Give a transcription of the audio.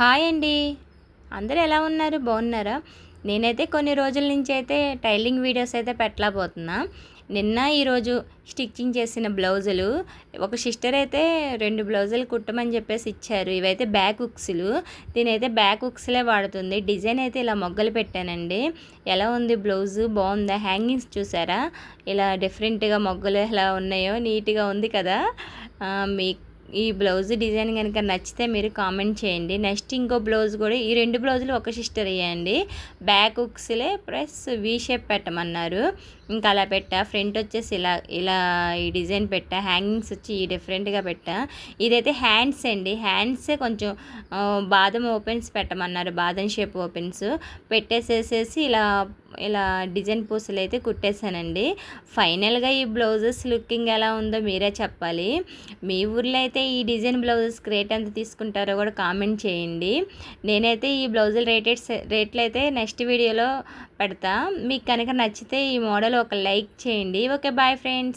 Hi అండి. అందరూ ఎలా ఉన్నారు? బాగున్నారా? నేనైతే కొన్ని రోజుల నుంచి అయితే టైలరింగ్ వీడియోస్ అయితే పెట్టలేకపోతున్నా. నిన్న ఈరోజు స్టిచ్చింగ్ చేసిన బ్లౌజులు ఒక సిస్టర్ అయితే 2 బ్లౌజులు కుట్టమని చెప్పేసి ఇచ్చారు. ఇవైతే బ్యాక్ హుక్స్‌లు. దీనైతే బ్యాక్ హుక్స్‌లే వాడుతుంది. డిజైన్ అయితే ఇలా మొగ్గలు పెట్టానండి. ఎలా ఉంది బ్లౌజు? బాగుందా? హ్యాంగింగ్స్ చూసారా? ఇలా డిఫరెంట్‌గా మొగ్గలు ఎలా ఉన్నాయో నీట్‌గా ఉంది కదా! మీ ఈ బ్లౌజ్ డిజైన్ కనుక నచ్చితే మీరు కామెంట్ చేయండి. నెక్స్ట్ ఇంకో బ్లౌజ్ కూడా ఈ 2 బ్లౌజులు ఒక సిస్టర్ ఇయ్యండి. బ్యాక్ హుక్స్లే ప్లస్ వి షేప్ పెట్టమన్నారు. ఇంకా అలా పెట్టా. ఫ్రంట్ వచ్చేసి ఇలా ఇలా ఈ డిజైన్ పెట్టా. హ్యాంగింగ్స్ వచ్చి ఈ డిఫరెంట్గా పెట్టా. ఇదైతే హ్యాండ్స్ అండి. హ్యాండ్సే కొంచెం బాదం ఓపెన్స్ పెట్టమన్నారు. బాదం షేప్ ఓపెన్స్ పెట్టేసేసేసి ఇలా ఇలా డిజైన్ పూసలు అయితే కుట్టేశానండి. ఫైనల్గా ఈ బ్లౌజెస్ లుకింగ్ ఎలా ఉందో మీరే చెప్పాలి. మీ ఊర్లో అయితే ఈ డిజైన్ బ్లౌజెస్కి రేట్ ఎంత తీసుకుంటారో కూడా కామెంట్ చేయండి. నేనైతే ఈ బ్లౌజుల రేట్లు అయితే నెక్స్ట్ వీడియోలో పెడతా. మీకు కనుక నచ్చితే ఈ మోడల్ ఒక లైక్ చేయండి. Okay, bye friends.